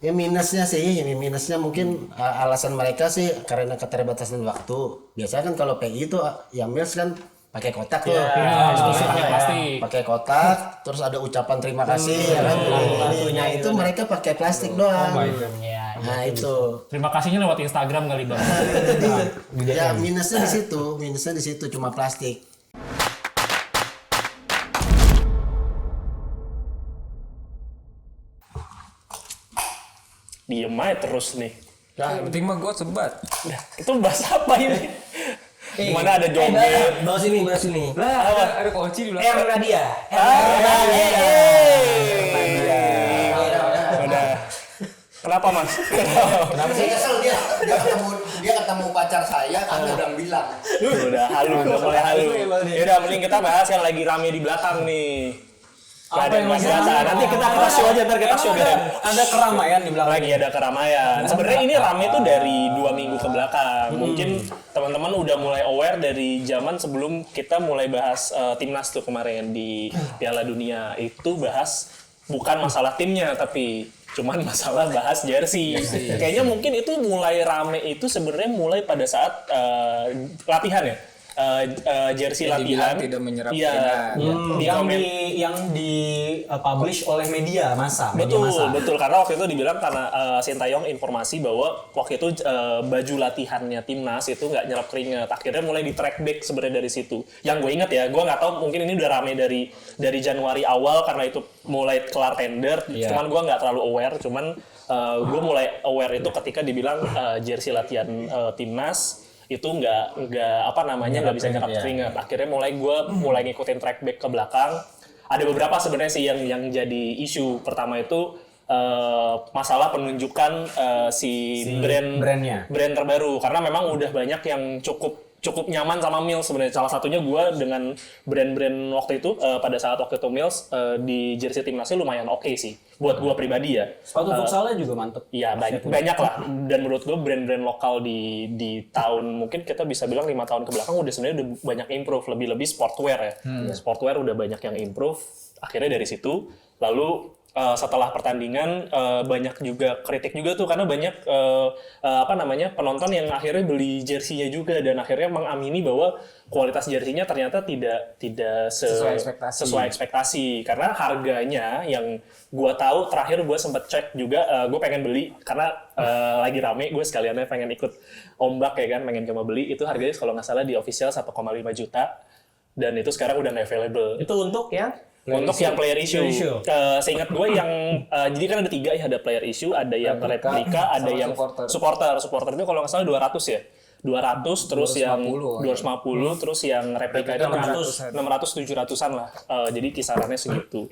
Ya minusnya mungkin alasan mereka sih karena keterbatasan waktu. Biasanya kan kalau PI itu yang meals kan pakai kotak tuh. pakai plastik. Pakai kotak, terus ada ucapan terima kasih ya kan. Nah, itu mereka pakai plastik doang. Nah, itu. Terima kasihnya lewat Instagram kali Bang. Jadi ya minusnya di situ cuma plastik. Diem aja terus nih. Nah, yang penting mah gue sebat. Nah, itu bahas apa ini? Gimana ada joget? Bawa sini. Lah, ada kunci di belakang. Nadia. Udah. Kenapa Mas? Kenapa sih kesel dia ketemu pacar saya kan udah bilang. Udah mulai halu. Yaudah, mending kita bahas yang lagi rame di belakang nih. Apa yang lagi rame? Nanti kita show aja, ntar kita show biar Ada keramaian di belakang. lagi ada keramaian. Sebenarnya ini rame tuh dari 2 minggu ke belakang. Mungkin teman-teman udah mulai aware dari zaman sebelum kita mulai bahas timnas tuh kemarin di Piala Dunia. Itu bahas bukan masalah timnya tapi cuman masalah bahas jersey. Kayaknya mungkin itu mulai rame itu sebenarnya mulai pada saat latihan ya. Jersey latihan tidak menyerap iya, yang di publish oleh media massa. Betul karena waktu itu dibilang karena Sintayong informasi bahwa waktu itu baju latihannya timnas itu nggak nyerap keringat, akhirnya mulai di track back sebenarnya dari situ. Yang gue inget ya, gue nggak tahu mungkin ini udah rame dari Januari awal karena itu mulai kelar tender, cuman gue nggak terlalu aware, cuman gue mulai aware itu ketika dibilang jersey latihan timnas itu nggak bisa nyerap keringat. Akhirnya mulai ngikutin track back ke belakang. Ada beberapa sebenarnya sih yang jadi isu. Pertama itu masalah penunjukan si brand terbaru karena memang udah banyak yang cukup nyaman sama Mills sebenarnya. Salah satunya gue dengan brand-brand waktu itu pada saat waktu itu Mills di jersey timnasnya lumayan oke sih buat gue pribadi ya. Sepatu futsalnya juga mantep. Iya banyak lah, dan menurut gue brand-brand lokal di tahun mungkin kita bisa bilang 5 tahun ke belakang udah sebenarnya udah banyak improve, lebih sportwear ya. Sportwear udah banyak yang improve. Akhirnya dari situ lalu setelah pertandingan banyak juga kritik juga tuh karena banyak penonton yang akhirnya beli jersey-nya juga dan akhirnya mengamini bahwa kualitas jersey-nya ternyata tidak sesuai ekspektasi karena harganya yang gua tahu terakhir gua sempat cek juga gua pengen beli karena lagi rame gue sekaliannya pengen ikut ombak ya kan, pengen coba beli itu harganya kalau nggak salah di official 1,5 juta dan itu sekarang udah available. Itu untuk yang player issue. Seingat gue yang jadi kan ada 3 ya, ada player issue, ada yang replika, ada yang supporter. Supporter itu kalau nggak salah 200 ya. 200 terus 250, yang 250 terus yang replika itu 600-700an lah. Jadi kisarannya segitu.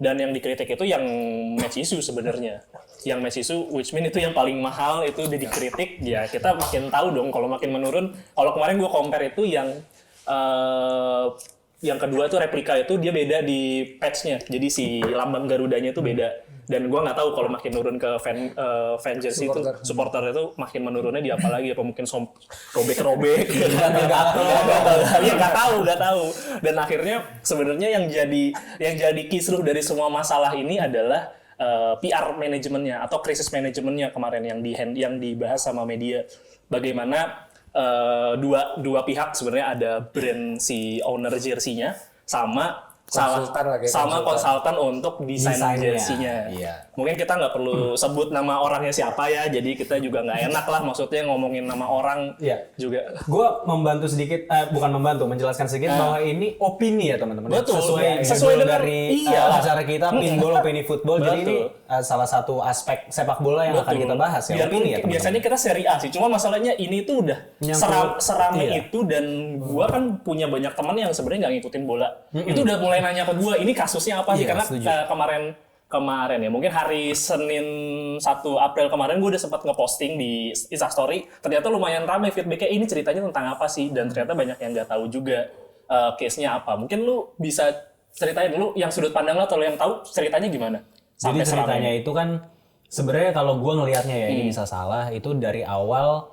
Dan yang dikritik itu yang match issue sebenarnya. Yang match issue which mean itu yang paling mahal itu udah dikritik. Ya kita makin tahu dong kalau makin menurun. Kalau kemarin gue compare itu yang kedua tuh replika itu dia beda di patch-nya. Jadi si lambang Garudanya itu beda. Dan gue nggak tahu kalau makin nurun ke fan jersey itu supporter itu makin menurunnya di apa lagi, apa mungkin robek-robek. Nggak tahu. Dan akhirnya sebenarnya yang jadi kisruh dari semua masalah ini adalah PR manajemennya atau krisis manajemennya kemarin yang dibahas sama media. Bagaimana dua pihak sebenarnya ada brand si owner jersey-nya sama konsultan untuk desain jersey-nya. Iya. Mungkin kita nggak perlu sebut nama orangnya siapa ya, jadi kita juga nggak enak lah maksudnya ngomongin nama orang juga. Gue membantu sedikit, menjelaskan sedikit bahwa ini opini ya teman-teman. Betul. Sesuai dengan acara kita Pinball Opini Football. Jadi ini salah satu aspek sepak bola yang akan kita bahas ya. Opini ya teman-teman. Biasanya kita seri A sih, cuma masalahnya ini tuh udah serame itu dan gue kan punya banyak teman yang sebenarnya nggak ngikutin bola. Itu udah mulai nanya ke gue, ini kasusnya apa sih? Karena kemarin ya, mungkin hari Senin 1 April kemarin gue udah sempat ngeposting di Instastory, ternyata lumayan ramai feedbacknya, ini ceritanya tentang apa sih? Dan ternyata banyak yang nggak tahu juga case-nya apa. Mungkin lu bisa ceritain dulu yang sudut pandang lo atau yang tahu ceritanya gimana? Jadi ceritanya itu kan sebenarnya kalau gue ngelihatnya ya ini bisa salah, itu dari awal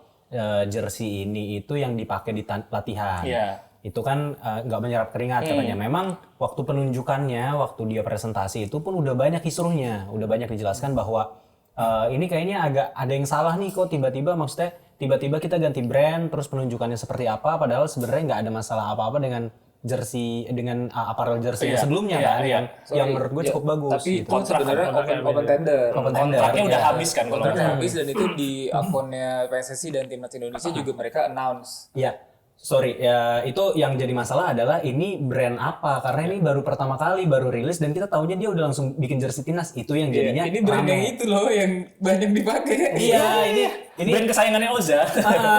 jersey ini itu yang dipakai di latihan. Itu kan nggak menyerap keringat katanya. Memang waktu penunjukannya, waktu dia presentasi itu pun udah banyak kisruhnya, udah banyak dijelaskan bahwa ini kayaknya agak ada yang salah nih kok tiba-tiba maksudnya tiba-tiba kita ganti brand terus penunjukannya seperti apa padahal sebenarnya nggak ada masalah apa-apa dengan jersey dengan apparel jersey yang sebelumnya kan yang menurut gue cukup bagus tapi gitu. itu sebenarnya open tender. Kontraknya udah habis kan kalau Kontraknya habis dan itu di akunnya PSSI dan Timnas Indonesia juga mereka announce. Iya. Sorry, ya itu yang jadi masalah adalah ini brand apa? Karena ini baru pertama kali baru rilis dan kita tahunya dia udah langsung bikin jersey timnas. Itu yang jadinya Ini brand yang itu loh yang banyak dipakai. Iya, ini brand kesayangannya Oza.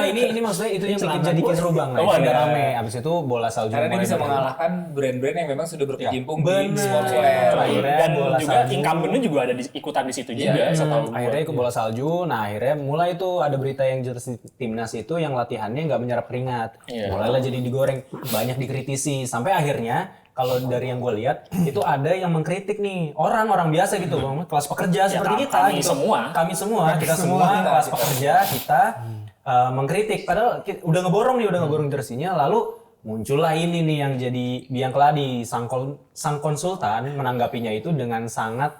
ini maksudnya itu yang bikin jadi kisruh bang. Nah, itu udah rame. Abis itu bola salju. Karena ini mulai bisa berkembang. mengalahkan brand-brand yang memang sudah berkecimpung di Bener. sportswear. Akhirnya Dan bola juga salju. incumbent-nya juga ada ikutan di situ juga setahu gue. Akhirnya ikut bola salju. Nah akhirnya mulai tuh ada berita yang jersey timnas itu yang latihannya nggak menyerap keringat. Mulailah jadi digoreng, banyak dikritisi sampai akhirnya kalau dari yang gue lihat itu ada yang mengkritik nih orang-orang biasa gitu bang, kelas pekerja seperti kita kami gitu. semua. Kita semua kelas pekerja kita mengkritik padahal udah ngeborong jersinya lalu muncullah ini nih yang jadi biang keladi sang konsultan menanggapinya itu dengan sangat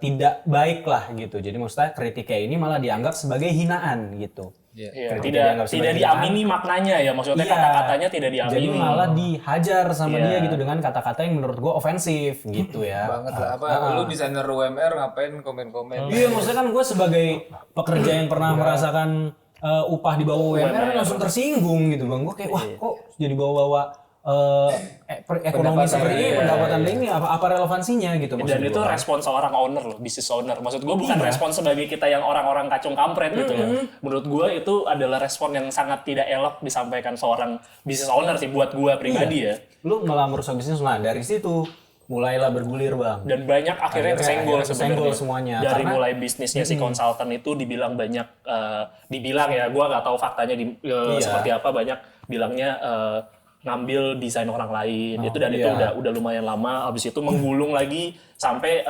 tidak baik lah gitu. Jadi maksudnya kritiknya ini malah dianggap sebagai hinaan gitu. Iya, dianggap tidak sebagai diamini maknanya ya, maksudnya Iya. kata-katanya tidak diamini. Jadi malah dihajar sama Iya. dia gitu dengan kata-kata yang menurut gua ofensif gitu ya. Banget lah. Apa lu desainer UMR ngapain komen-komen? Iya maksudnya kan gue sebagai pekerja yang pernah merasakan upah di bawah UMR langsung tersinggung gitu bang. Gue kayak wah kok jadi bawa-bawa ekonomi seperti ini, pendapatan ini apa relevansinya gitu. Dan maksud itu gua. respon seorang owner loh, business owner. Maksud gue bukan respon sebagai kita yang orang-orang kacung kampret gitu loh. Menurut gue itu adalah respon yang sangat tidak elok disampaikan seorang business owner sih buat gue pribadi ya. Lu malah merusak bisnis, nah dari situ mulailah bergulir bang. Dan banyak akhirnya kesenggol kesenggol sebenarnya. semuanya. Dari Karena- mulai bisnisnya si konsultan itu dibilang banyak, dibilang ya, gue nggak tahu faktanya seperti apa, banyak bilangnya ngambil desain orang lain. Itu dan itu udah lumayan lama. Habis itu menggulung lagi sampai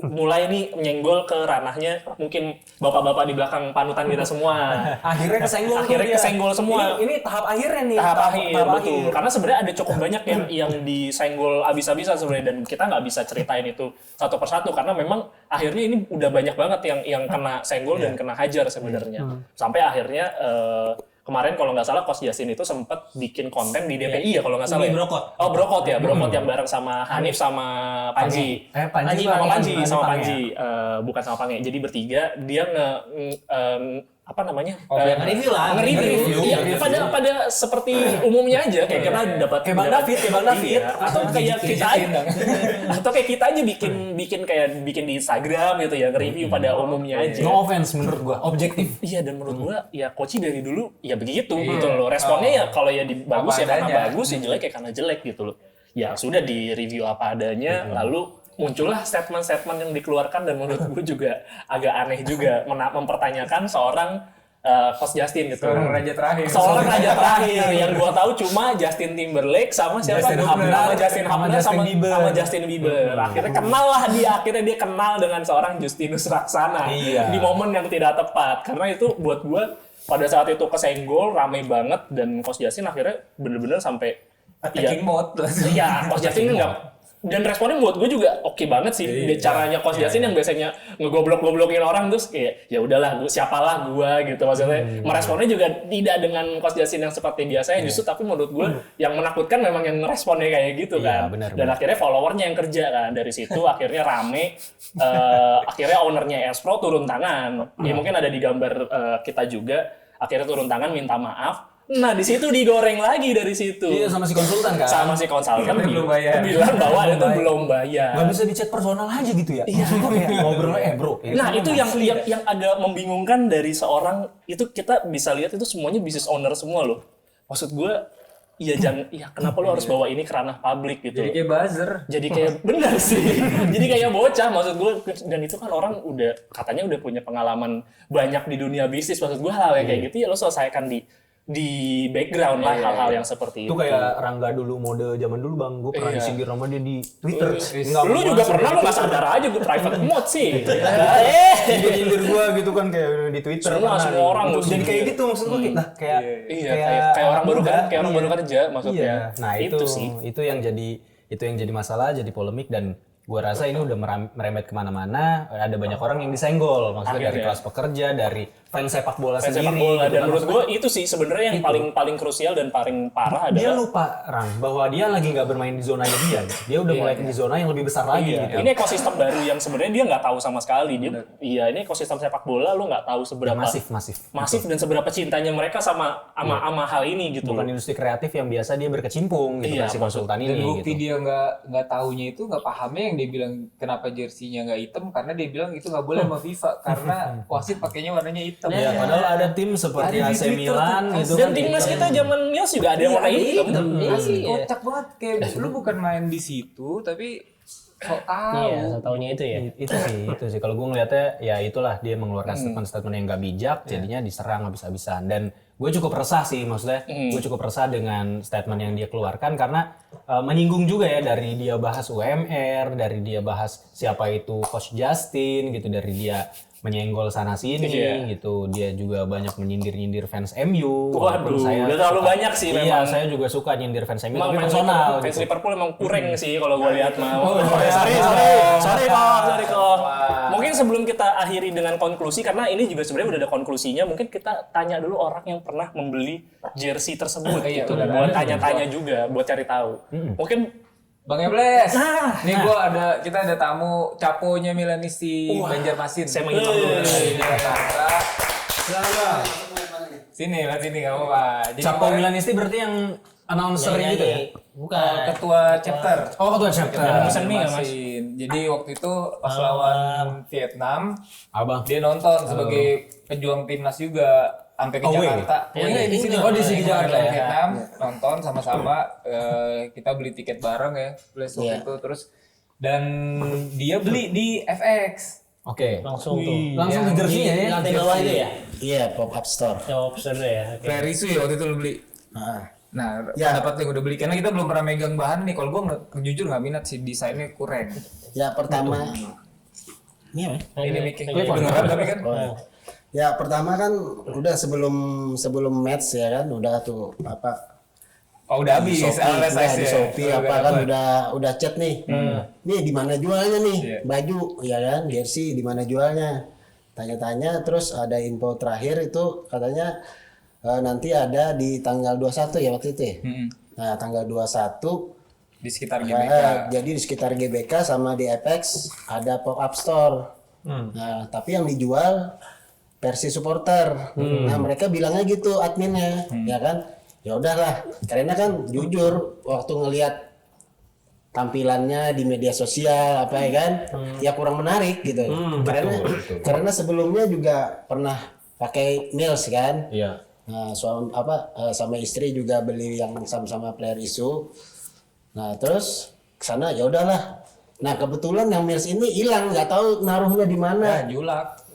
mulai nih menyenggol ke ranahnya mungkin bapak-bapak di belakang panutan kita semua. Akhirnya kesenggol. Akhirnya tuh dia. kesenggol semua. Ini tahap akhirnya nih. Tahap akhir betul. Karena sebenarnya ada cukup banyak yang disenggol abis-abisan sebenarnya dan kita nggak bisa ceritain itu satu persatu karena memang akhirnya ini udah banyak banget yang kena senggol dan kena hajar sebenarnya. Sampai akhirnya kemarin kalau nggak salah Coach Justin itu sempat bikin konten di DPI ya kalau nggak salah. Brokot. Oh Brokot ya, Brokot yang bareng sama Hanif sama Panji. Panji sama Pange. Panji sama Pange. Panji. Bukan sama Pange. Jadi bertiga dia apa namanya? nge-review lah. Nge-review. Iya, pada seperti umumnya aja kayak kita dapat Kayak Bang David. Iya, atau kayak kita aja atau kayak kita aja bikin di Instagram gitu ya, nge-review pada umumnya aja. No offense menurut gua, objektif. Iya, dan menurut gua ya Koci dari dulu ya begitu gitu loh. Responnya ya kalau ya bagus ya karena adanya. bagus, ya jelek ya karena jelek gitu loh. Ya sudah di review apa adanya, lalu muncullah statement-statement yang dikeluarkan dan menurut gue juga agak aneh juga mempertanyakan seorang Coach Justin gitu. Seorang raja terakhir. Seorang raja terakhir yang gua tahu cuma Justin Timberlake sama siapa? Sama Justin Hamdan sama Justin Bieber. Akhirnya kenal lah dia, dia kenal dengan seorang Justinus Raksana di momen yang tidak tepat. Karena itu buat gua pada saat itu kesenggol rame banget dan Coach Justin akhirnya bener-bener sampai Attacking mode. iya, Coach Justin nggak. Dan responnya buat gue juga oke banget sih. Caranya Coach Justin yang biasanya ngegoblok-goblokin orang terus kayak ya udahlah, siapalah gue gitu maksudnya. Meresponnya juga tidak dengan Coach Justin yang seperti biasanya justru, tapi menurut gue yang menakutkan memang yang responnya kayak gitu kan. Dan akhirnya followernya yang kerja kan dari situ akhirnya rame. Akhirnya ownernya Espro turun tangan. Ya mungkin ada di gambar kita juga. Akhirnya turun tangan minta maaf. Nah, di situ digoreng lagi dari situ. Iya, sama si konsultan kan. Sama si konsultan belum bayar. bilang bahwa itu belum bayar. Gak bisa di chat personal aja gitu ya. Iya. Ngobrolnya bro. Nah, itu yang agak membingungkan dari seorang itu kita bisa lihat itu semuanya business owner semua loh. Maksud gue kenapa lo harus bawa ini ke ranah publik gitu. Jadi kayak buzzer. Jadi kayak benar sih. Jadi kayak bocah maksud gue, dan itu kan orang katanya udah punya pengalaman banyak di dunia bisnis. Maksud gue hal yang kayak gitu ya lo selesaikan di background lah hal-hal yang seperti itu kayak Rangga dulu, mode zaman dulu bang, gue pernah disindir sama dia di Twitter. Lu juga pernah, lu nggak sadar aja gue private mode sih. Sindir gue gitu kan kayak di Twitter. Semua orang jadi kayak gitu maksud gue kayak orang baru kan, kayak orang baru kerja maksudnya. Nah itu yang jadi masalah, jadi polemik dan gue rasa ini udah merembet kemana-mana. Ada banyak orang yang disenggol, maksudnya dari kelas pekerja, dari fans sepak bola Fans sendiri. sepak bola. gitu Dan kan. menurut gue itu sih sebenarnya yang paling krusial dan paling parah Dia adalah lupa, Rang, bahwa dia lagi nggak bermain di zonanya dia. Dia udah mulai di zona yang lebih besar lagi. Gitu. ini ekosistem baru yang sebenarnya dia nggak tahu sama sekali. Dia ini ekosistem sepak bola lo nggak tahu seberapa Masif. dan seberapa cintanya mereka sama hal ini gitu. Bukan industri kreatif yang biasa dia berkecimpung gitu kan si konsultan Dan ini bukti gitu. dia nggak taunya itu nggak pahamnya yang dia bilang kenapa jersinya nggak hitam karena dia bilang itu nggak boleh sama FIFA karena wasit pakainya warnanya hitam. Ya, padahal ada tim seperti Ada di AC Twitter Milan tuh. gitu Dan kan. timnas kita zaman Nias juga ada yang warna hitam. Asli kocak banget kayak lu bukan main di situ tapi sok tahu. Iya, setahunya itu ya. Itu sih kalau gue ngelihatnya ya itulah dia mengeluarkan statement yang nggak bijak jadinya diserang habis-habisan dan gue cukup resah sih maksudnya gue cukup resah dengan statement yang dia keluarkan karena menyinggung juga ya dari dia bahas UMR, dari dia bahas siapa itu Coach Justin gitu, dari dia menyenggol sana sini gitu, dia juga banyak menyindir fans MU. Waduh, udah terlalu banyak sih iya, memang. saya juga suka nyindir fans MU Emang tapi personal fans gitu. Liverpool emang kurang sih kalau gue lihat mau. Sorry kok. Mungkin sebelum kita akhiri dengan konklusi karena ini juga sebenarnya udah ada konklusinya, mungkin kita tanya dulu orang yang pernah membeli jersey tersebut gitu. Buat tanya-tanya juga, buat cari tahu. Mungkin Bang Ebles, nih kita ada tamu caponya Milanisti Banjarmasin. saya menghitung dulu. Di Jakarta. Sini, lihat sini kamu Pak. Jadi Capo Milanisti berarti yang announcer gitu ya? Bukan. ketua chapter. Oh, ketua chapter. Musim ini nggak, Mas? Jadi waktu itu pas lawan Vietnam, Abang. dia nonton sebagai pejuang timnas juga sampai ke Jakarta. Di sini. Oh, di sini Jakarta ya. Vietnam nonton sama-sama kita beli tiket bareng ya, plus waktu itu terus dan dia beli di FX. Oke. Langsung tuh. Langsung di jersey-nya ya. Di lantai bawah itu ya? Iya, pop up store. Jawab seru ya. Oke. Player isu ya waktu itu lu beli. Nah, pendapat yang udah beli karena kita belum pernah megang bahan nih. Kalau gua jujur nggak minat sih, desainnya kurang. Ya pertama ini apa? Ini mikir beneran tapi kan. Ya pertama kan udah sebelum match ya kan udah tuh apa Oh udah habis. di Shopee apa kan udah chat nih. Nih di mana jualnya nih? Baju ya kan, jersey di mana jualnya? Tanya-tanya terus ada info terakhir itu katanya nanti ada di tanggal 21 ya waktu itu ya. Nah, tanggal 21 Di sekitar GBK. jadi di sekitar GBK sama di Apex ada pop up store. Nah, tapi yang dijual versi supporter. Nah, mereka bilangnya gitu adminnya, ya kan? Ya udahlah, karena kan jujur waktu ngelihat tampilannya di media sosial apa ya kan, ya kurang menarik gitu. Karena sebelumnya juga pernah pakai Mills kan. Iya. Nah, sama istri juga beli yang sama-sama player isu. Nah, terus kesana ya udahlah. Nah, kebetulan yang Mills ini hilang, nggak tahu naruhnya di mana. Julak.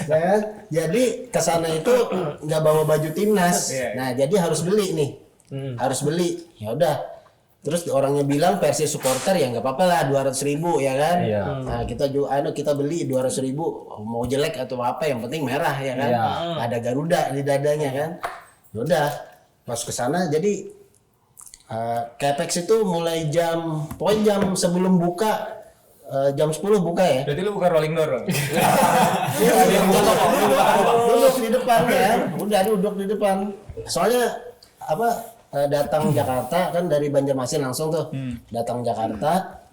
Nah, jadi kesana itu nggak bawa baju timnas. Nah, jadi harus beli nih. Harus beli. Ya udah. Terus orangnya bilang versi supporter ya nggak apa-apa lah 200.000 ya kan. Nah, kita beli 200.000 mau jelek atau apa yang penting merah ya kan. Ada Garuda di dadanya kan. Ya udah. Pas kesana jadi Capex itu mulai jam sebelum buka jam 10 buka ya. Berarti lu bukan rolling door dong? Duduk di depan ya. Udah duduk di depan. Soalnya datang Jakarta kan dari Banjarmasin langsung tuh. Datang Jakarta.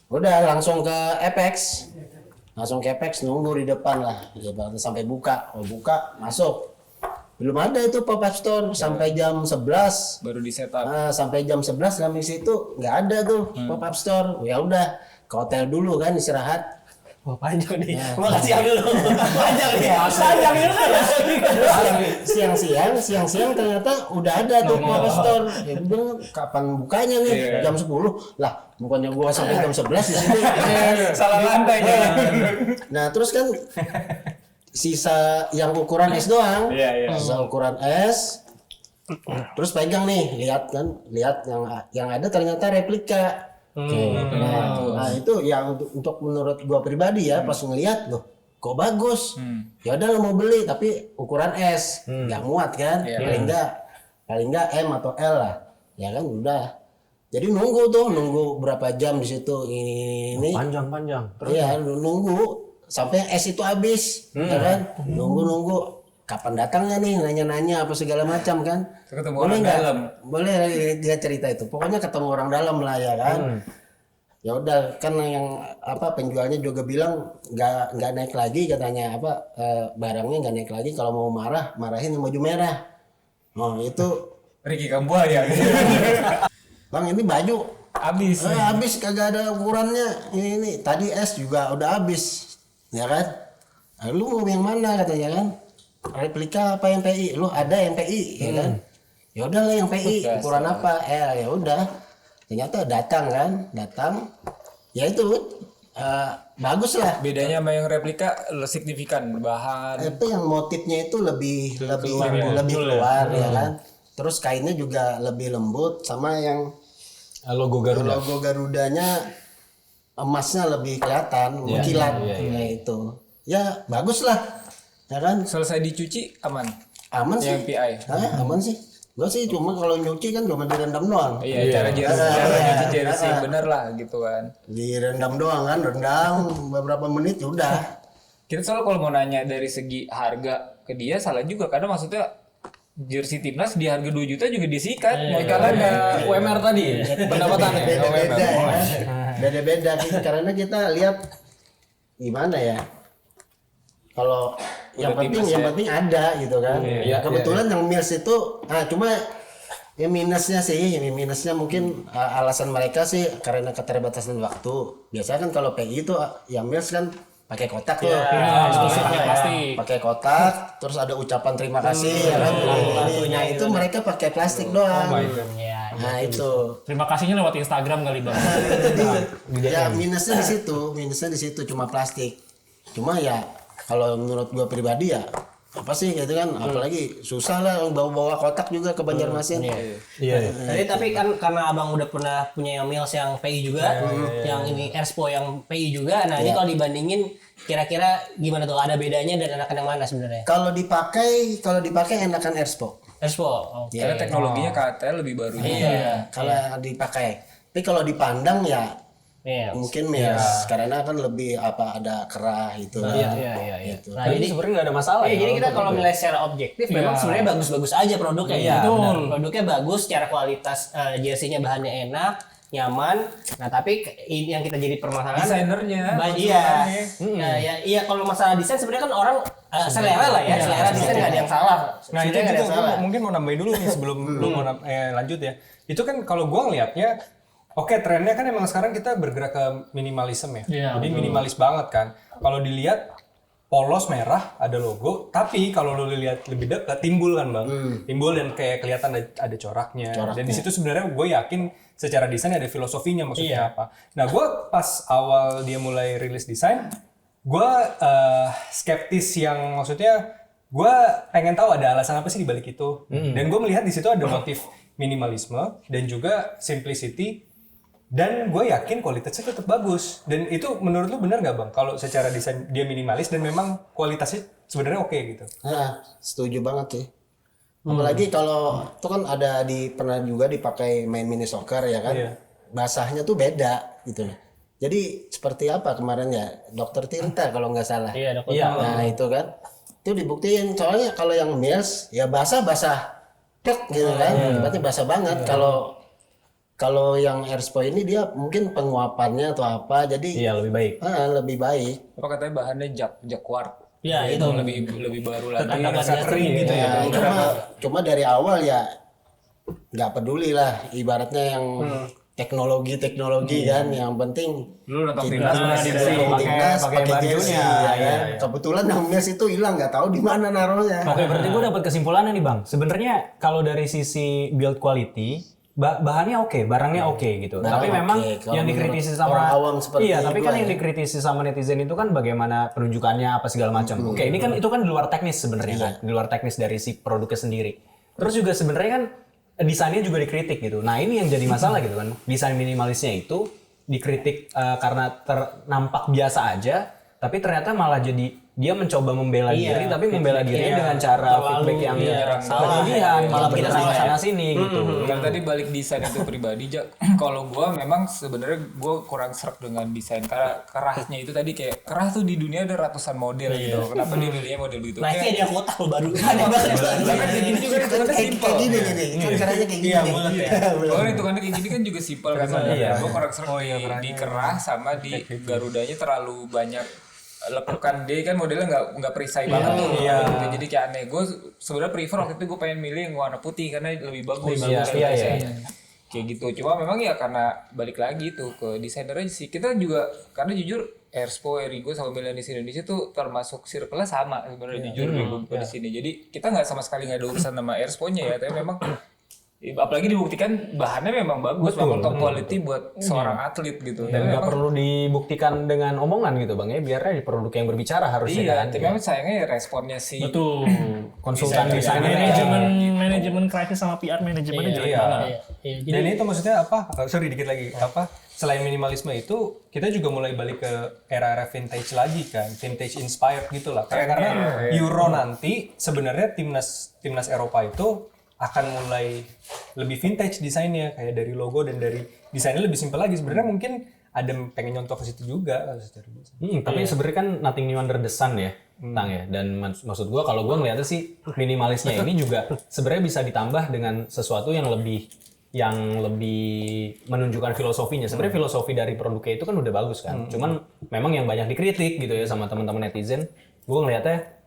Udah langsung ke Apex. Langsung ke Apex nunggu di depan lah. Ya, sampai buka. Buka masuk. Belum ada itu pop-up store sampai jam 11. Baru di setup. Nah, sampai jam 11 kami situ nggak ada tuh pop-up store. Ya udah ke hotel dulu kan istirahat. Wah panjang nih. Makasih dulu. Panjang nih. Panjang dulu. Siang-siang ternyata udah ada tuh pop-up store. Ya udah kapan bukanya nih? Jam 10. Lah, bukannya gua sampai jam 11 di sini. Salah lantai Nah, terus kan sisa yang ukuran S doang. Sisa ukuran S. Terus pegang nih, lihat yang ada ternyata replika. Nah, itu yang untuk menurut gua pribadi ya pas ngelihat loh, kok bagus. Ya udah lo mau beli tapi ukuran S, nggak muat kan? Paling enggak M atau L lah. Ya kan udah. Jadi nunggu berapa jam di situ ini. Panjang. Iya, nunggu sampai es itu habis, ya kan? Nunggu kapan datangnya nih, nanya-nanya apa segala macam kan? Ketemu Boleh orang nggak? dalam. Boleh dia cerita itu. Pokoknya ketemu orang dalam lah ya kan. Ya udah kan yang penjualnya juga bilang nggak naik lagi katanya barangnya nggak naik lagi, kalau mau marahin yang baju merah. Oh itu Ricky Kambuaya. Bang ini baju Habis. habis kagak ada ukurannya ini tadi es juga udah habis ya kan. Lu mau yang mana katanya kan, replika apa yang PI, lu ada yang PI ya kan, ya udah lah yang PI ukuran apa ya udah ternyata datang ya itu bagus lah. Bedanya sama yang replika signifikan bahan. Itu yang motifnya itu lebih keluar ya kan, terus kainnya juga lebih lembut, sama yang Logo Garuda. logo Garudanya emasnya lebih kelihatan mengkilat. Ya itu ya bagus lah ya kan. Selesai dicuci aman. Aman sih. Yang PI. Aman sih. Gua sih cuma kalau nyuci kan cuma direndam doang. Iya, cara nyuci jersey bener lah gitu kan. Direndam doang kan, rendam beberapa menit udah. Kita selalu kalau mau nanya dari segi harga ke dia salah juga, karena maksudnya jersey timnas di harga 2 juta juga disikat. Mau kalian UMR tadi pendapatannya. Beda-beda ya. Beda-beda karena kita lihat gimana ya. Kalau yang penting ada gitu kan. Kebetulan yang Mills itu cuma ya minusnya mungkin alasan mereka sih karena keterbatasan waktu. Biasanya kan kalau PI itu ya Mills kan pakai kotak tuh. Pakai kotak, terus ada ucapan terima kasih ya kan. Nah, itu mereka pakai plastik doang. Nah, itu. Terima kasihnya lewat Instagram kali Bang. Ya minusnya di situ cuma plastik. Cuma ya kalau menurut gua pribadi ya apa sih gitu kan, apalagi susah lah bawa kotak juga ke Banjarmasin. Iya. Tapi kan karena abang udah pernah punya yang Mills yang PI juga, yang ini Erspo yang PI juga. Nah ini kalau dibandingin kira-kira gimana tuh, ada bedanya dan enakan yang mana sebenarnya? Kalau dipakai enakan Erspo. Erspo. karena teknologinya katanya lebih baru. Iya. Kalau dipakai. Tapi kalau dipandang ya mungkin Mills karena kan lebih ada kerah gitu. Iya. Gitu. Nah, jadi sebenarnya nggak ada masalah. jadi kita kalau nilai secara objektif memang sebenarnya bagus-bagus aja produknya. Betul. Produknya bagus, secara kualitas jersey-nya bahannya enak, nyaman. Nah, tapi yang kita jadi permasalahan Desainernya. Iya, kalau masalah desain sebenarnya kan orang selera lah ya. Selera desain nggak ada yang salah. Nah itu Sebenarnya nggak ada yang juga salah. mungkin mau nambahin dulu nih sebelum lu mau lanjut ya. Itu kan kalau gua ngelihatnya, oke, trennya kan emang sekarang kita bergerak ke minimalisme ya. Jadi minimalis banget kan. Kalau dilihat polos merah ada logo, tapi kalau lu lihat lebih dekat timbul kan bang, timbul dan kayak kelihatan ada coraknya. Dan di situ sebenarnya gue yakin secara desain ada filosofinya maksudnya apa. Nah gue pas awal dia mulai rilis desain, gue skeptis yang maksudnya gue pengen tahu ada alasan apa sih di balik itu. Dan gue melihat di situ ada motif minimalisme dan juga simplicity. Dan gue yakin kualitasnya tetap bagus. Dan itu menurut lu benar nggak bang? Kalau secara desain dia minimalis dan memang kualitasnya sebenarnya oke gitu. Nah, setuju banget sih. Apalagi kalau itu kan pernah juga dipakai main mini soccer ya kan. Basahnya tuh beda gitu. Jadi seperti apa kemarin ya Dokter Tirta kalau nggak salah. Iya, Dokter Tirta. Nah itu kan. Itu dibuktiin. Soalnya kalau yang Mills ya basah plek gitu kan. Berarti basah banget. Kalau yang Erspo ini dia mungkin penguapannya atau apa, jadi lebih baik. Lebih baik. Apa katanya bahannya jacquard. Iya, itu lebih baru lagi. Karena rasa kering gitu ya. Cuma dari awal ya nggak peduli lah, ibaratnya yang teknologi kan, yang penting Lu nonton timnas pakai bajunya. ya. Kebetulan yang Mills itu hilang, nggak tahu di mana naruhnya. Oke, berarti gue dapat kesimpulannya nih bang. Sebenarnya kalau dari sisi build quality bahannya oke, barangnya oke gitu. Tapi memang kalau yang dikritisi sama orang awam seperti tapi kan gua yang dikritisi sama netizen itu kan bagaimana penunjukannya apa segala macam. Oke, ini kan itu kan di luar teknis sebenarnya kan, di luar teknis dari si produknya sendiri. Terus juga sebenarnya kan desainnya juga dikritik gitu. Nah, ini yang jadi masalah gitu kan. Desain minimalisnya itu dikritik karena nampak biasa aja, tapi ternyata malah jadi dia mencoba membela diri tapi membela dirinya dengan cara feedback yang salah, berlebihan, malah kita kita salah sana sini gitu. Kan tadi balik desain itu pribadi, kalau gua memang sebenarnya gua kurang serap dengan desain karena kerahnya itu tadi kayak kerah tuh di dunia ada ratusan model gitu. Kenapa dia milihnya model gitu? Nah ini ada kotak lo baru. Ada banget. Bahkan kayak gini juga hitungannya simpel. Kayak gini nih, kan caranya kayak gini. Bahkan hitungannya kayak gini kan juga simpel kan. Gua kurang serap di kerah sama di Garudanya terlalu banyak lekukan, dia kan modelnya nggak perisai banget tuh gitu. Jadi kayak aneh. Gue sebenarnya prefer waktu itu gue pengen milih yang warna putih karena lebih bagus. Kayak gitu. Cuma memang ya karena balik lagi tuh ke desainernya sih, kita juga karena jujur Airspo, Erigo sama Milanis Indonesia tuh termasuk circle-nya sama sebenarnya jujur di sini. Jadi kita nggak sama sekali nggak ada urusan sama Airspo-nya ya, tapi memang apalagi dibuktikan bahannya memang bagus, memang top quality buat seorang atlet gitu. Dan nggak perlu dibuktikan dengan omongan gitu bang ya, biarnya di produk yang berbicara harusnya kan. Tapi memang sayangnya responnya sih. Betul. Konsultan desain Manajemen krisis sama PR manajemennya jelek banget. Dan itu maksudnya apa? Sorry dikit lagi. Selain minimalisme itu, kita juga mulai balik ke era-era vintage lagi kan, vintage inspired gitu lah. Karena Euro nanti sebenarnya timnas Eropa itu akan mulai lebih vintage desainnya, kayak dari logo dan dari desainnya lebih simpel lagi. Sebenarnya mungkin ada pengen nyontoh ke situ juga secara desain. Tapi sebenarnya kan nothing new under the sun ya, Tang ya. Dan maksud gua kalau gua ngeliatnya sih minimalisnya ini juga sebenarnya bisa ditambah dengan sesuatu yang lebih menunjukkan filosofinya. Sebenarnya filosofi dari produknya itu kan udah bagus kan. Cuman memang yang banyak dikritik gitu ya sama teman-teman netizen. Gua ngeliatnya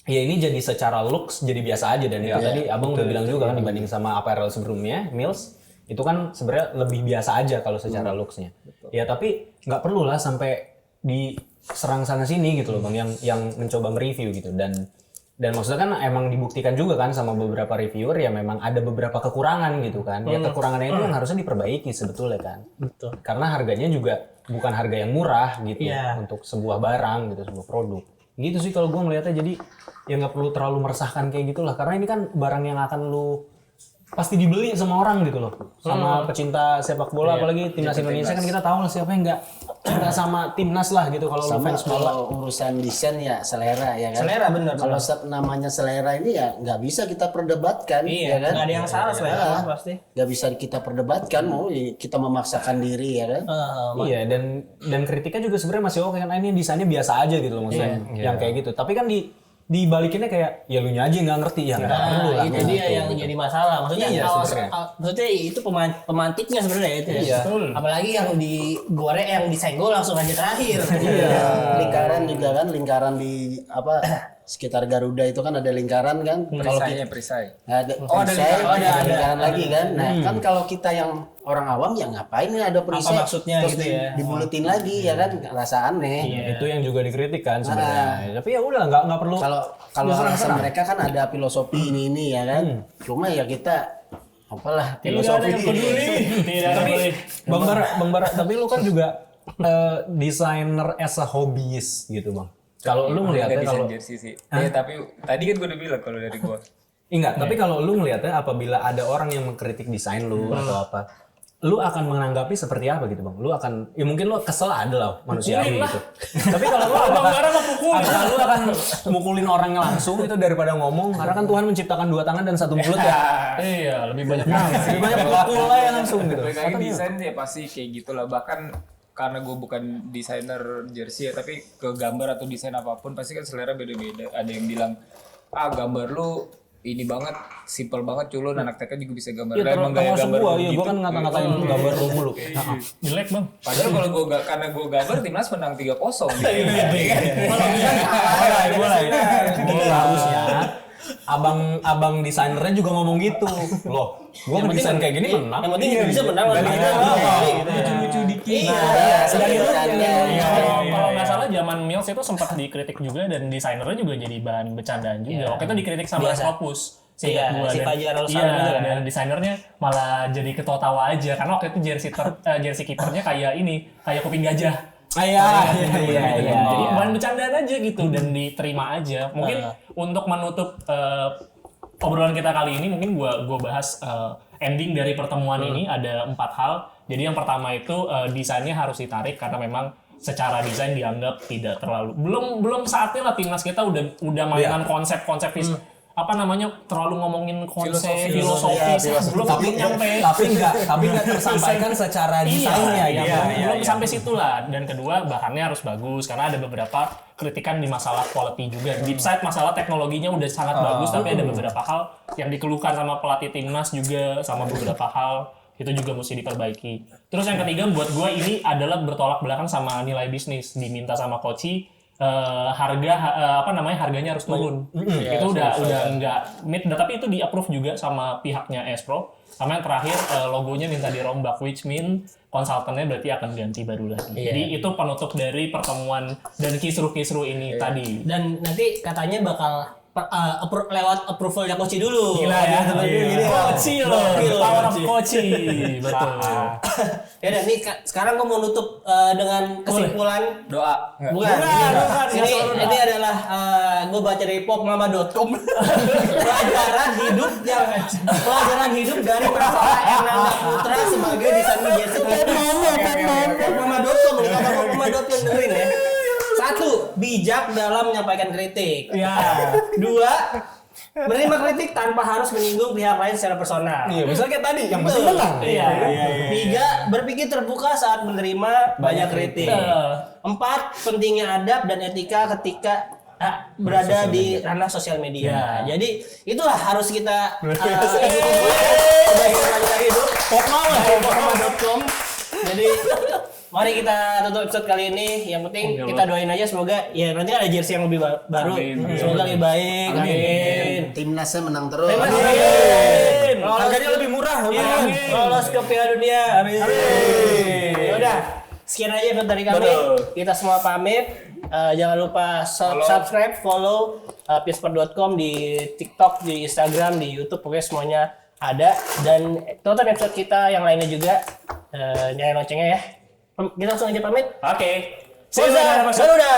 ya ini jadi secara looks jadi biasa aja, dan itu tadi abang udah bilang juga kan dibanding sama apparel sebelumnya Mills itu kan sebenarnya lebih biasa aja kalau secara looksnya. Ya tapi nggak perlu lah sampai diserang sana sini gitu loh bang, yang mencoba mereview gitu. Dan maksudnya kan emang dibuktikan juga kan sama beberapa reviewer ya memang ada beberapa kekurangan gitu kan. Ya kekurangannya itu yang harusnya diperbaiki sebetulnya kan. Betul. Karena harganya juga bukan harga yang murah gitu untuk sebuah barang gitu, sebuah produk. Gitu sih kalau gue ngeliatnya. Jadi ya nggak perlu terlalu meresahkan kayak gitulah, karena ini kan barang yang akan lu pasti dibeli sama orang gitu loh, sama pecinta sepak bola. Apalagi timnas Indonesia kan kita tahu lah siapa yang nggak cinta sama timnas lah gitu. Kalau lu fans bola, kalau urusan desain ya selera ya kan. Selera bener. Kalau namanya selera ini ya nggak bisa kita perdebatkan, ya kan. Nggak ada yang salah selera pasti. Nggak bisa kita perdebatkan, mau kita memaksakan diri ya kan. Iya, dan kritiknya juga sebenarnya masih oke kan, ini desainnya biasa aja gitu loh maksudnya, yang kayak gitu. Tapi kan dibalikinnya kayak ya lu nya aja nggak ngerti ya, nggak perlu lah. Itu dia yang jadi masalah. Maksudnya maksudnya itu pemantiknya sebenarnya itu ya. Apalagi yang digoreng, yang disenggol langsung aja terakhir. Lingkaran juga kan, lingkaran di sekitar Garuda itu kan ada lingkaran kan. Perisai. Ada lingkaran lagi kan. Nah kan kalau kita yang orang awam ya ngapain ada perisai maksudnya terus gitu ya. dibulutin lagi ya kan, rasa aneh. Itu yang juga dikritik kan sebenarnya. Tapi ya udah nggak perlu. Kalau alasan mereka kan ada filosofi ini ya kan. Cuma ya kita apalah filosofi Tidak Tapi Bang Bara, tapi lu kan juga desainer as a hobbyist gitu bang. Kalau lu ngelihatnya kalau jersey sih. Tapi tadi kan gue udah bilang kalau dari gue. Enggak, tapi kalau lu ngelihatnya apabila ada orang yang mengkritik desain lu atau apa, lu akan menanggapi seperti apa gitu bang? Lu akan, ya mungkin lu kesel ada lah manusiawi gitu. Tapi kalau lu apakah lu akan mukulin orangnya langsung itu daripada ngomong? Karena kan Tuhan menciptakan 2 tangan dan 1 mulut ya. Iya, lebih banyak lebih banyak Pukul aja langsung gitu. Kayak desain ya pasti kayak gitulah. Bahkan karena gue bukan desainer jersey ya, tapi ke gambar atau desain apapun pasti kan selera beda-beda. Ada yang bilang gambar lu ini banget, simple banget, culun, anak TK juga bisa gambar. Iya, emang gaya gambar gue kan ngata-ngatain gambar lu mulu. jelek bang. Padahal kalau karena gue gambar timnas menang 3-0 gitu. Mulai. Harusnya abang desainernya juga ngomong gitu. Loh, gue ngedesain kayak gini menang. Yang penting Indonesia menang lah. Lucu-lucu dikit. Kalau nggak salah zaman Mills itu sempat dikritik juga, dan desainernya juga jadi bahan bercandaan juga. Waktu itu dikritik sama Scopus. Si Fajar Al-Salam dan desainernya malah jadi ketawa-tawa aja karena waktu itu jersey kipernya kayak kuping gajah. Jadi bahan bercandaan aja gitu dan diterima aja. Mungkin untuk menutup obrolan kita kali ini, mungkin gua bahas ending dari pertemuan ini ada 4 hal. Jadi yang pertama itu desainnya harus ditarik karena memang secara desain dianggap tidak terlalu belum saatnya lah timnas kita udah mainan konsep-konsep apa namanya terlalu ngomongin konsep filosofi belum nyampe tapi nggak tersampaikan secara desainnya belum sampai situ lah. Dan kedua bahannya harus bagus karena ada beberapa kritikan di masalah quality juga. Deep side masalah teknologinya udah sangat bagus tapi ada beberapa hal yang dikeluhkan sama pelatih timnas juga sama beberapa hal itu juga mesti diperbaiki. Terus yang ketiga buat gue ini adalah bertolak belakang sama nilai bisnis. Diminta sama Koci harganya harus turun. Itu udah enggak meet, tapi itu di approve juga sama pihaknya Espro. Sama yang terakhir logonya minta dirombak, which mean konsultannya berarti akan ganti baru lagi. Jadi itu penutup dari pertemuan dan kisruh-kisruh ini tadi. Dan nanti katanya bakal lewat approvalnya Koci dulu. Gila ya. Koci loh. Power of Koci. Betul. Ya udah nih sekarang gue mau nutup dengan kesimpulan Doa. bukan. Ini adalah gue baca dari popmama.com. pelajaran hidup dari Prasola Ernanda Putra sebagai desainer jersey. popmama.com ini kata popmama.com dengerin ya. 1. Bijak dalam menyampaikan kritik. Ya. 2. Menerima kritik tanpa harus menyinggung pihak lain secara personal. Iya, misalnya kayak tadi yang masih menang. Iya. 3. Berpikir terbuka saat menerima banyak kritik. 4. Pentingnya adab dan etika ketika berada di ranah sosial media. Jadi itulah harus kita sebagai hidup. popmama.com. Jadi mari kita tutup episode kali ini. Yang penting kita doain aja semoga ya nanti ada jersey yang lebih baru. Semoga lebih baik. Amin. Timnasnya menang terus. Amin. Harganya lebih murah. Lolos ke Piala Dunia. Amin. Ya udah. Sekian aja episode dari kami. Kita semua pamit. Jangan lupa subscribe, follow pisport.com di TikTok, di Instagram, di YouTube, pokoknya semuanya ada. Dan tonton episode kita yang lainnya juga. Nyalain loncengnya ya. Kita langsung aja pamit. Oke. Garuda.